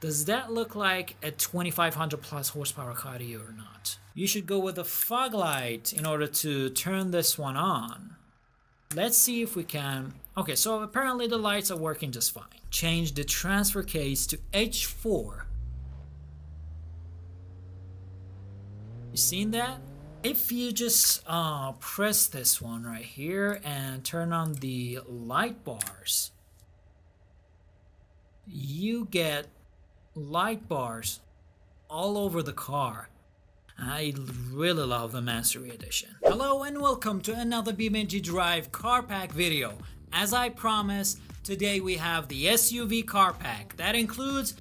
Does that look like a 2500 plus horsepower car to you or not? You should go with a fog light in order to turn this one on. Let's see if we can. Okay, so apparently the lights are working just fine. Change the transfer case to H4. You seen that? If you just press this one right here and turn on the light bars, you get light bars all over the car. I really love the Mastery Edition. Hello and welcome to another BeamNG.drive car pack video. As I promised, today we have the SUV car pack that includes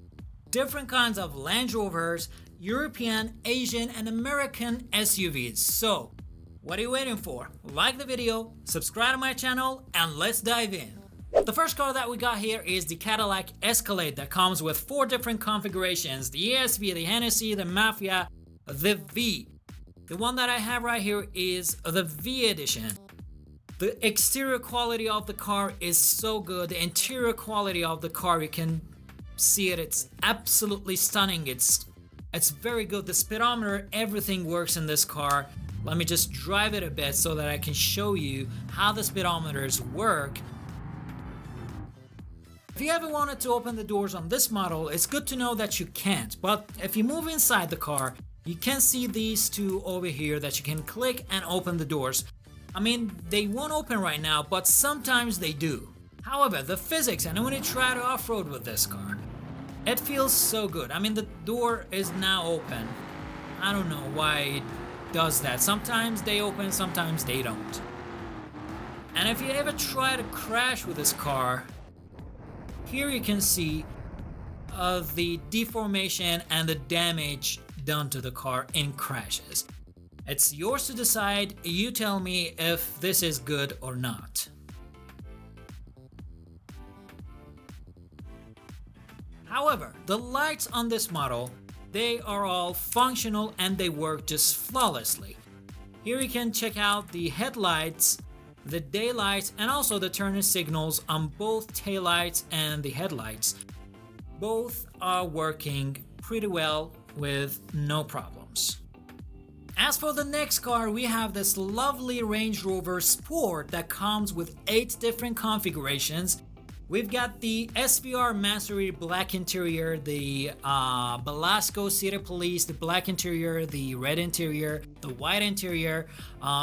different kinds of Land Rovers, European, Asian, and American SUVs. So, what are you waiting for? Like the video, subscribe to my channel, and let's dive in. The first car that we got here is the Cadillac Escalade that comes with 4 different configurations: the ESV, the Hennessy, the Mafia, the V. The one that I have right here is the V edition. The exterior quality of the car is so good. The interior quality of the car, you can see it, it's absolutely stunning. It's very good. The speedometer, everything works in this car. Let me just drive it a bit so that I can show you how the speedometers work. If you ever wanted to open the doors on this model, it's good to know that you can't. But if you move inside the car, you can see these two over here that you can click and open the doors. I mean, they won't open right now, but sometimes they do. However, the physics, and when you try to off-road with this car, it feels so good. I mean, the door is now open. I don't know why it does that. Sometimes they open, sometimes they don't. And if you ever try to crash with this car, here you can see the deformation and the damage done to the car in crashes. It's yours to decide. You tell me if this is good or not. However, the lights on this model, they are all functional and they work just flawlessly. Here you can check out the headlights, the daylights, and also the turning signals on both taillights and the headlights. Both are working pretty well with no problems. As for the next car, we have this lovely Range Rover Sport that comes with 8 different configurations. We've got the SVR Mastery black interior, the Belasco City Police, the black interior, the red interior, the white interior.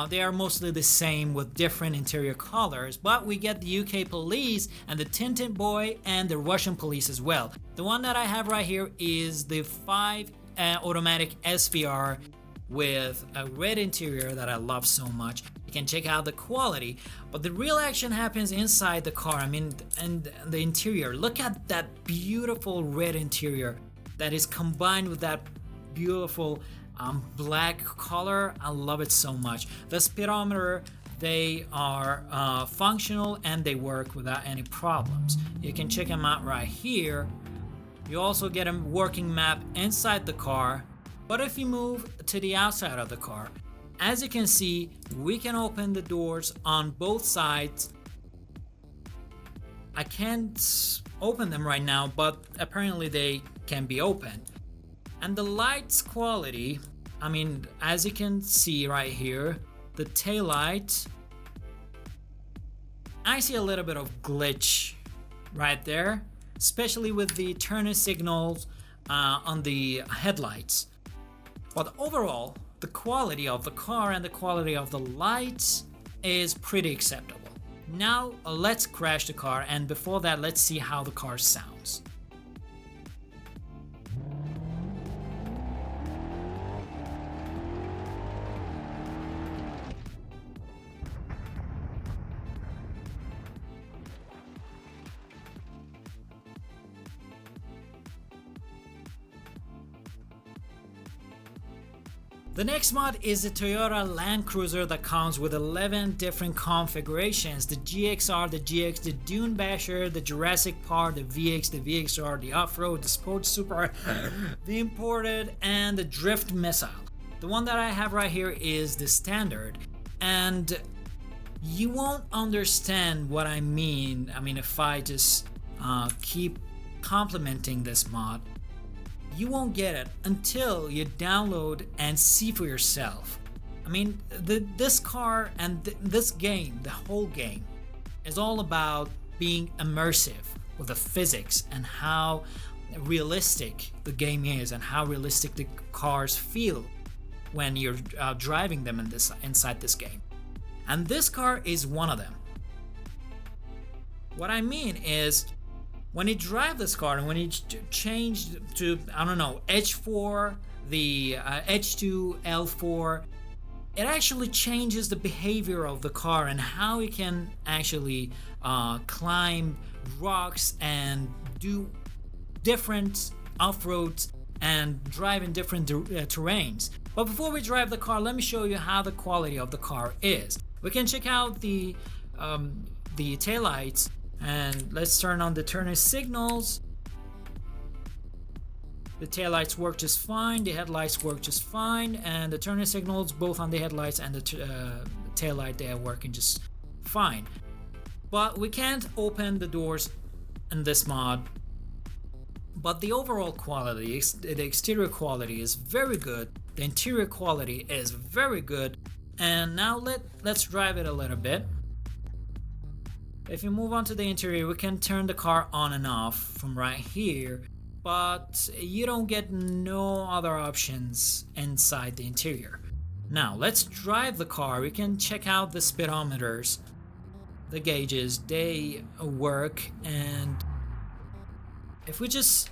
They are mostly the same with different interior colors, but we get the UK Police and the Tintin Boy and the Russian Police as well. The one that I have right here is the 5 automatic SVR with a red interior that I love so much. You can check out the quality, but the real action happens inside the car. I mean, and the interior. Look at that beautiful red interior that is combined with that beautiful black color. I love it so much. The speedometer, they are functional and they work without any problems. You can check them out right here. You also get a working map inside the car. But if you move to the outside of the car, as you can see, we can open the doors on both sides. I can't open them right now, but apparently they can be opened. And the lights quality, I mean, as you can see right here, the tail light, I see a little bit of glitch right there, especially with the turning signals on the headlights. But overall, the quality of the car and the quality of the lights is pretty acceptable. Now let's crash the car, and before that, let's see how the car sounds. The next mod is the Toyota Landcruiser that comes with 11 different configurations: the GXR, the GX, the Dune Basher, the Jurassic Park, the VX, the VXR, the Off-Road, the Sports Super, the Imported, and the Drift Missile. The one that I have right here is the Standard, and you won't understand what I mean if I just keep complimenting this mod. you won't get it until you download and see for yourself. I mean, this car and this game, the whole game, is all about being immersive with the physics and how realistic the game is and how realistic the cars feel when you're driving them inside this game. And this car is one of them. What I mean is, when you drive this car and when you change to, I don't know, H4, the H2, L4, it actually changes the behavior of the car and how you can actually climb rocks and do different off-roads and drive in different terrains. But before we drive the car, let me show you how the quality of the car is. We can check out the taillights, and let's turn on the turning signals. The taillights work just fine, the headlights work just fine, and the turning signals, both on the headlights and the taillight, they are working just fine. But we can't open the doors in this mod. But the overall quality, the exterior quality is very good, the interior quality is very good, and now let's drive it a little bit. If you move on to the interior, we can turn the car on and off from right here, but you don't get no other options inside the interior. Now let's drive the car. We can check out the speedometers, the gauges, they work. And if we just,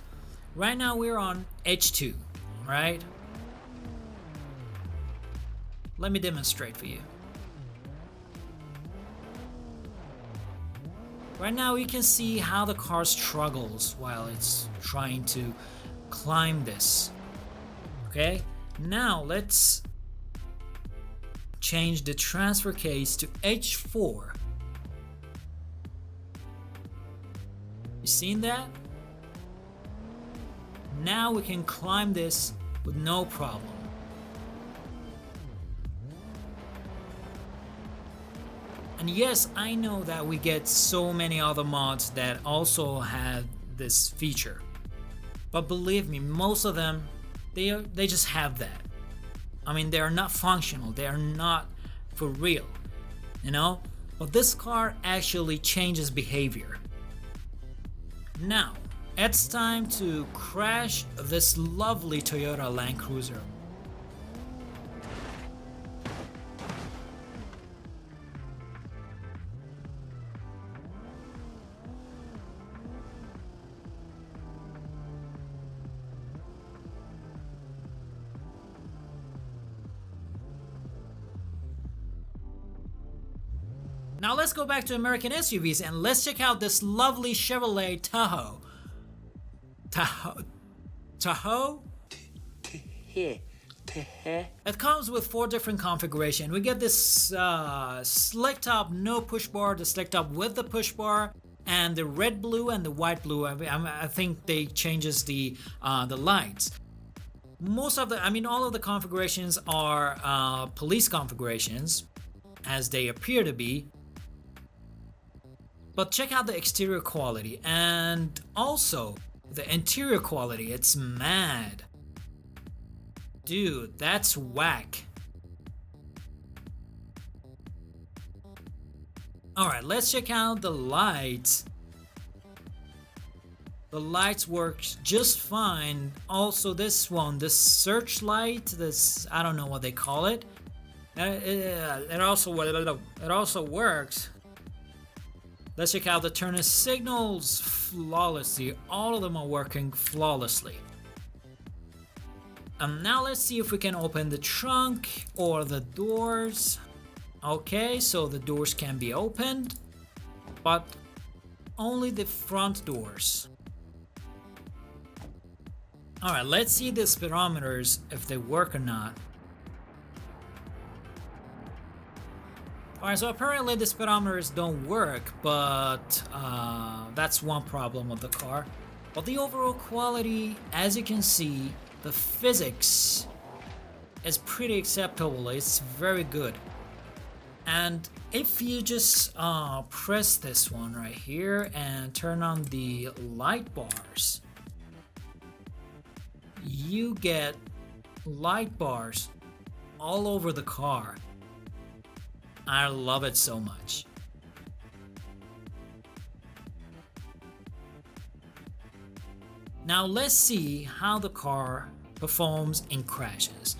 right now we're on H2, right? Let me demonstrate for you. Right now you can see how the car struggles while it's trying to climb this. Okay, now let's change the transfer case to H4. You seen that? Now we can climb this with no problem. And yes, I know that we get so many other mods that also have this feature, but believe me, most of them, they just have that. I mean, they are not functional, they are not for real, you know? But this car actually changes behavior. Now, it's time to crash this lovely Toyota Landcruiser. Now let's go back to American SUVs and let's check out this lovely Chevrolet Tahoe. Tahoe? It comes with 4 different configurations. We get this slick top, no push bar, the slick top with the push bar, and the red blue and the white blue. I think they changes the lights. Most of all of the configurations are police configurations, as they appear to be. But check out the exterior quality and also the interior quality. It's mad. Dude, that's whack. Alright, let's check out the lights. The lights work just fine. Also this one, this searchlight, this, I don't know what they call it. It also works. Let's check out the turning signals flawlessly. All of them are working flawlessly. And now let's see if we can open the trunk or the doors. Okay, so the doors can be opened, but only the front doors. Alright, let's see the speedometers if they work or not. Alright, so apparently the speedometers don't work, but that's one problem of the car. But the overall quality, as you can see, the physics is pretty acceptable. It's very good. And if you just press this one right here and turn on the light bars, you get light bars all over the car. I love it so much. Now let's see how the car performs in crashes.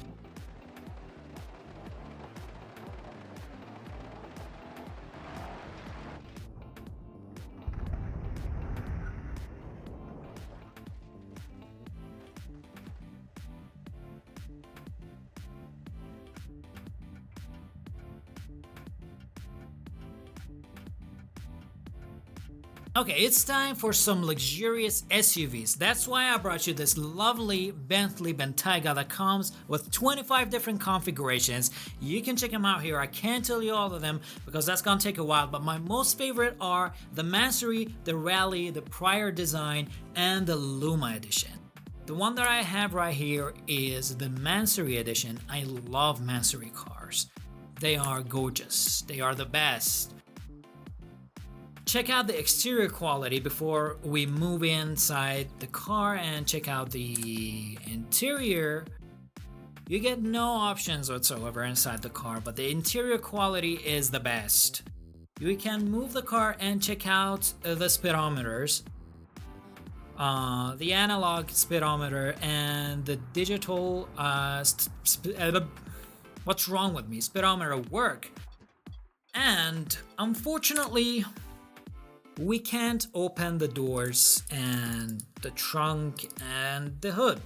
Okay, it's time for some luxurious SUVs. That's why I brought you this lovely Bentley Bentayga that comes with 25 different configurations. You can check them out here. I can't tell you all of them because that's gonna take a while, but my most favorite are the Mansory, the Rally, the Prior Design, and the Luma Edition. The one that I have right here is the Mansory Edition. I love Mansory cars. They are gorgeous. They are the best. Check out the exterior quality before we move inside the car and check out the interior. You get no options whatsoever inside the car, but the interior quality is the best. You can move the car and check out the speedometers, the analog speedometer and the digital what's wrong with me? Speedometer work. And unfortunately, we can't open the doors and the trunk and the hood.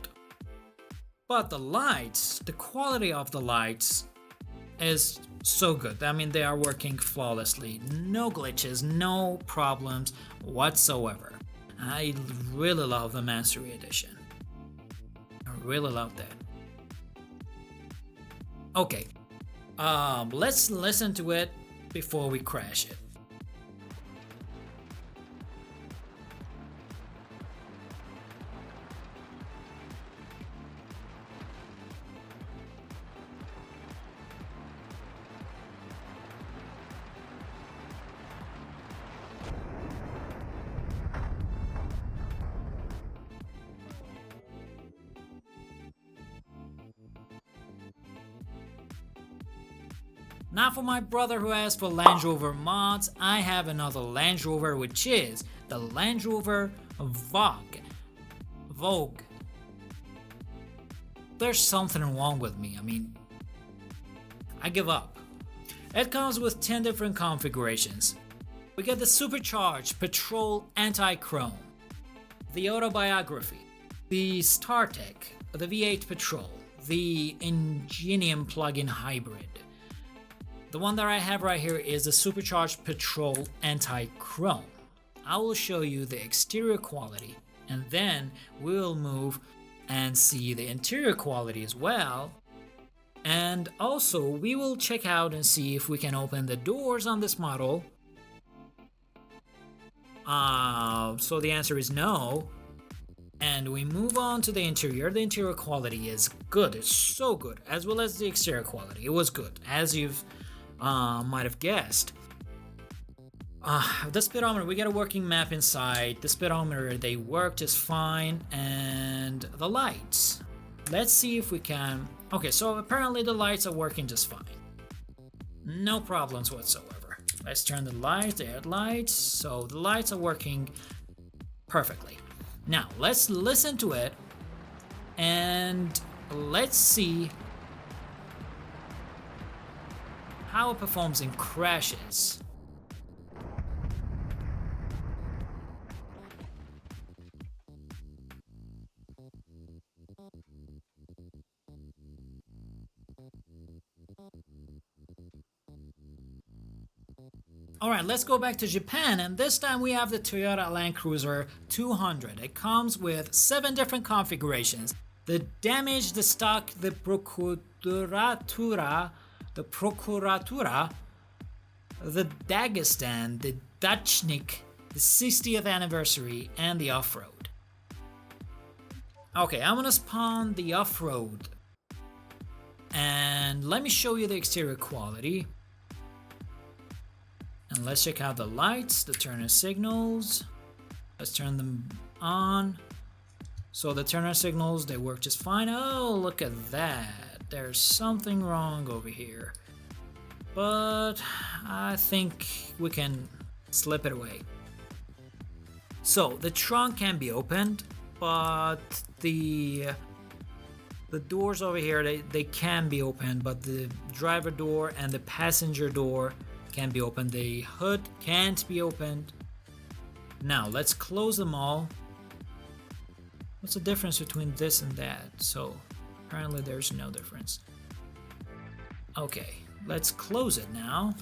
But the lights, the quality of the lights is so good. I mean, they are working flawlessly. No glitches, no problems whatsoever. I really love the Mansory Edition. I really love that. Okay, let's listen to it before we crash it. Now for my brother who asked for Land Rover mods, I have another Land Rover, which is the Land Rover Vogue. There's something wrong with me. I mean, I give up. It comes with 10 different configurations. We get the supercharged petrol anti-chrome, the autobiography, the StarTech, the V8 petrol, the Ingenium plug-in hybrid. The one that I have right here is the supercharged petrol anti-chrome. I will show you the exterior quality and then we'll move and see the interior quality as well. And also we will check out and see if we can open the doors on this model. So the answer is no. And we move on to the interior. The interior quality is good. It's so good, as well as the exterior quality. It was good, as you've might have guessed. The speedometer, we get a working map inside. The speedometer, they work just fine. And the lights, let's see if we can. Okay, so apparently the lights are working just fine. No problems whatsoever. Let's turn the lights, the headlights. So the lights are working perfectly. Now let's listen to it and let's see how it performs in crashes. Alright, let's go back to Japan, and this time we have the Toyota Landcruiser 200. It comes with 7 different configurations. The damage, the stock, the Procuratura, the Dagestan, the Dachnik, the 60th anniversary, and the off-road. Okay, I'm gonna spawn the off-road. And let me show you the exterior quality. And let's check out the lights, the turn signals. Let's turn them on. So the turn signals, they work just fine. Oh, look at that. There's something wrong over here. But I think we can slip it away. So the trunk can be opened, but the doors over here, they can be opened, but the driver door and the passenger door can be opened. The hood can't be opened. Now let's close them all. What's the difference between this and that? So apparently there's no difference. Okay, let's close it now.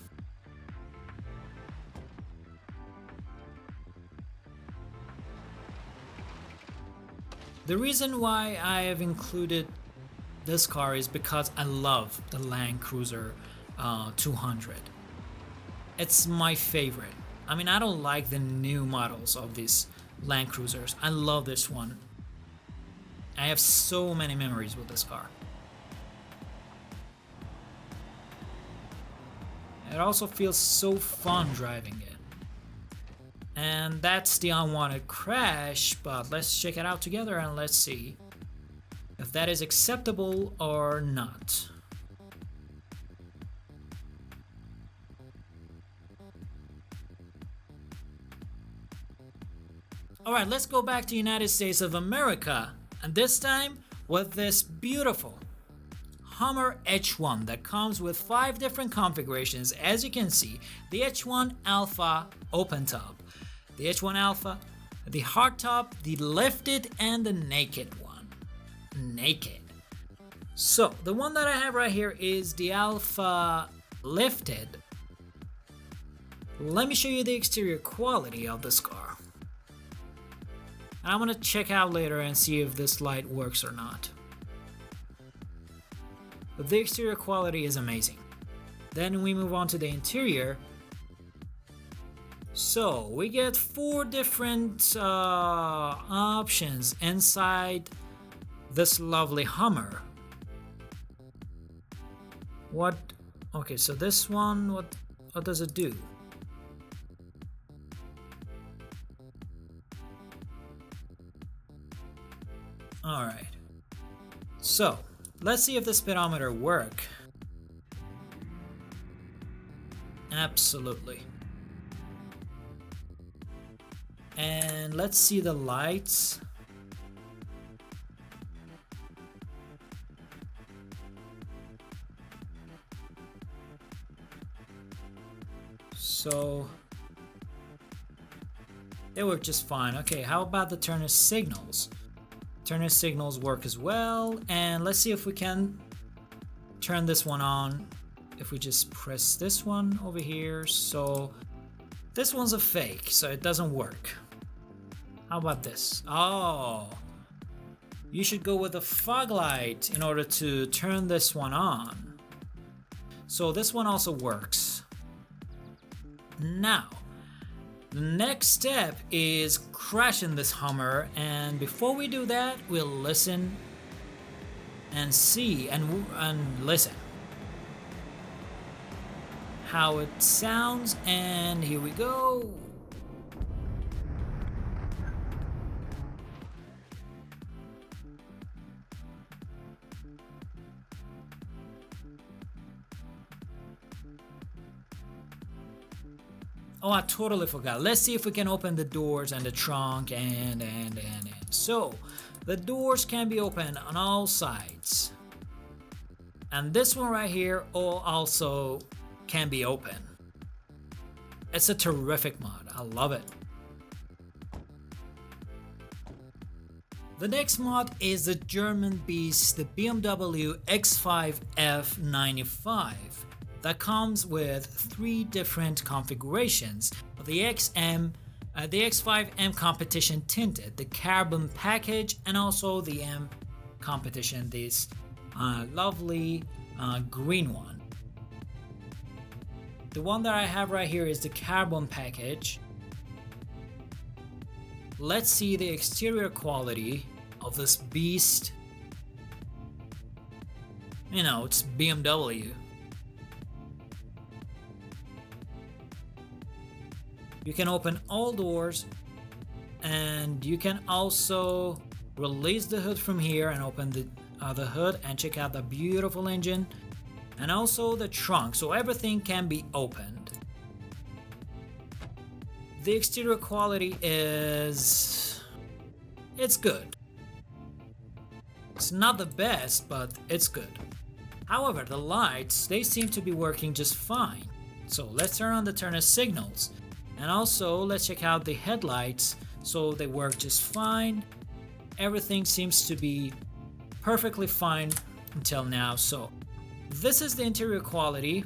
The reason why I have included this car is because I love the Landcruiser 200. It's my favorite. I mean, I don't like the new models of these Landcruisers. I love this one. I have so many memories with this car. It also feels so fun driving it. And that's the unwanted crash, but let's check it out together and let's see if that is acceptable or not. Alright, let's go back to United States of America, and this time with this beautiful Hummer H1 that comes with 5 different configurations. As you can see, the H1 Alpha open top, the H1 Alpha, the hard top, the lifted, and the naked one. Naked. So the one that I have right here is the Alpha lifted. Let me show you the exterior quality of this car. And I'm gonna check out later and see if this light works or not. But the exterior quality is amazing. Then we move on to the interior. So we get 4 different options inside this lovely Hummer. What? Okay, so this one, what does it do? All right. So let's see if the speedometer works. Absolutely. And let's see the lights. So they work just fine. Okay, how about the turner signals? Turner signals work as well. And let's see if we can turn this one on. If we just press this one over here. So this one's a fake, so it doesn't work. How about this? Oh, you should go with a fog light in order to turn this one on. So this one also works. Now, the next step is crashing this Hummer, and before we do that, we'll listen and see and listen how it sounds, and here we go. Oh, I totally forgot. Let's see if we can open the doors and the trunk and. So, the doors can be opened on all sides. And this one right here also can be open. It's a terrific mod. I love it. The next mod is the German beast, the BMW X5 F95. That comes with 3 different configurations: the X5 M Competition Tinted, the Carbon Package, and also the M Competition, this lovely green one. The one that I have right here is the Carbon Package. Let's see the exterior quality of this beast. You know, it's BMW. You can open all doors, and you can also release the hood from here and open the other hood and check out the beautiful engine and also the trunk, so everything can be opened. The exterior quality it's good. It's not the best, but it's good. However, the lights, they seem to be working just fine. So let's turn on the turn signals. And also let's check out the headlights. So they work just fine. Everything seems to be perfectly fine until now. So this is the interior quality.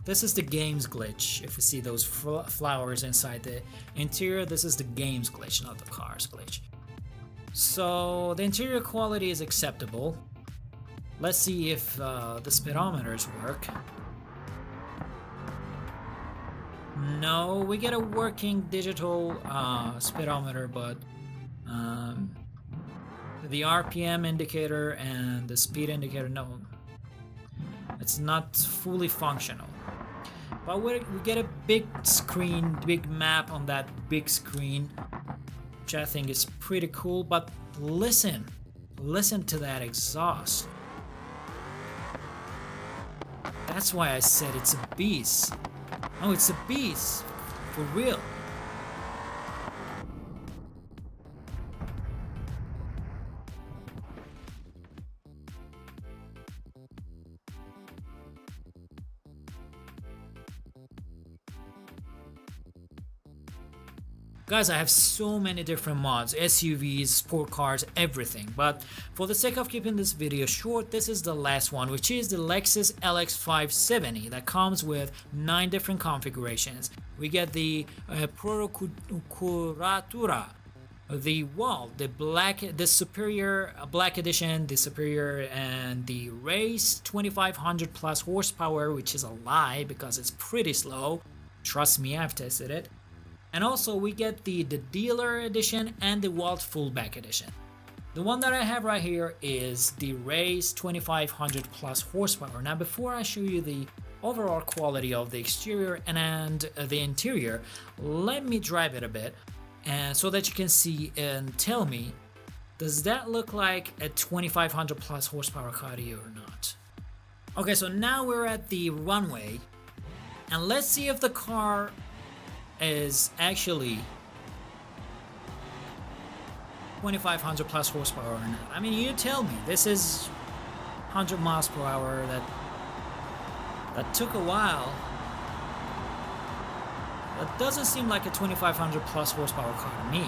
This is the games glitch. If you see those flowers inside the interior, this is the games glitch, not the car's glitch. So the interior quality is acceptable. Let's see if the speedometers work. No, we get a working digital speedometer, but the RPM indicator and the speed indicator, no, it's not fully functional. But we get a big screen, big map on that big screen, which I think is pretty cool. But listen to that exhaust. That's why I said it's a beast. Oh, it's a beast, for real. Guys, I have so many different mods, SUVs, sport cars, everything, but for the sake of keeping this video short, this is the last one, which is the Lexus LX570 that comes with 9 different configurations. We get the Procuratura, the Wall, the Superior Black Edition, the Superior, and the Race 2500 plus horsepower, which is a lie because it's pretty slow. Trust me, I've tested it. And also we get the Dealer Edition and the Walt Fullback Edition. The one that I have right here is the Race 2500 plus horsepower. Now before I show you the overall quality of the exterior and the interior, let me drive it a bit and so that you can see and tell me, does that look like a 2500 plus horsepower car to you or not? Okay, so now we're at the runway and let's see if the car is actually 2500 plus horsepower or not. I mean, you tell me. This is 100 miles per hour. That took a while. That doesn't seem like a 2500 plus horsepower car to me.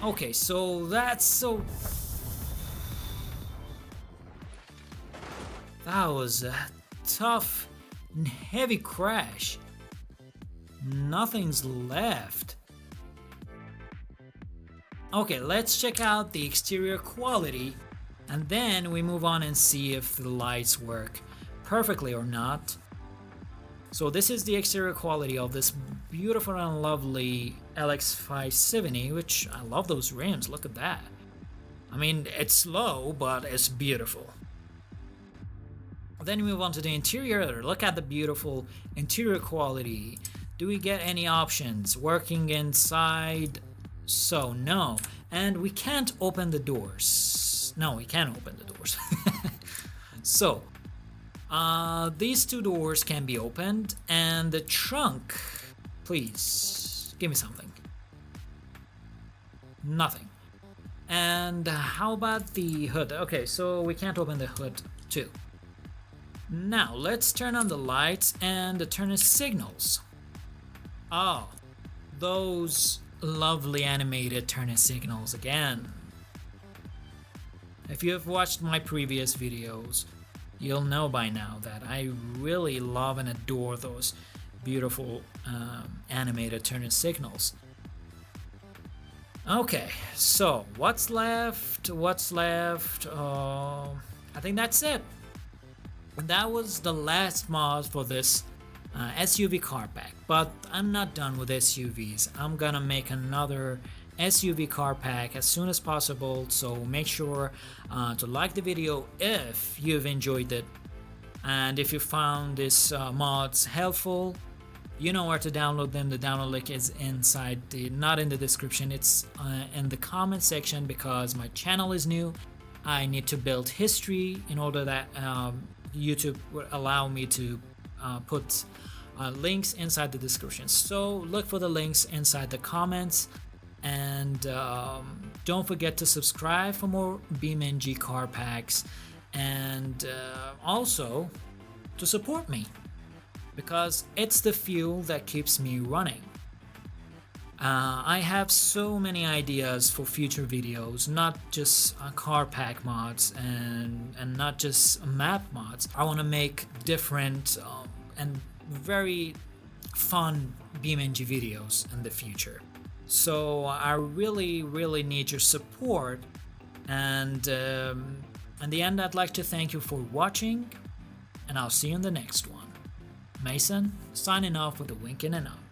Okay, so that was a tough and heavy crash. Nothing's left. Okay, let's check out the exterior quality and then we move on and see if the lights work perfectly or not. So this is the exterior quality of this beautiful and lovely LX570, which I love those rims. Look at that. I mean, it's slow, but it's beautiful. Then we move on to the interior. Look at the beautiful interior quality. Do we get any options working inside? So no, and we can't open the doors. No, we can't open the doors. So these 2 doors can be opened, and the trunk, please give me something. Nothing. And how about the hood? Okay, so we can't open the hood too. Now let's turn on the lights and turn the signals. Oh, those lovely animated turn signals again. If you have watched my previous videos, you'll know by now that I really love and adore those beautiful animated turn signals. Okay, so what's left? I think that's it. That was the last mod for this SUV car pack, but I'm not done with SUVs. I'm gonna make another SUV car pack as soon as possible, so make sure to like the video if you've enjoyed it, and if you found this mods helpful, You know where to download them. The download link is inside not in the description, it's in the comment section, because my channel is new. I need to build history in order that YouTube will allow me to put links inside the description. So look for the links inside the comments, and don't forget to subscribe for more BeamNG car packs, and also to support me, because it's the fuel that keeps me running. I have so many ideas for future videos, not just car pack mods and not just map mods. I want to make different and very fun BeamNG videos in the future. So I really need your support, and in the end, I'd like to thank you for watching, and I'll see you in the next one. Mason, signing off with a wink and a nod.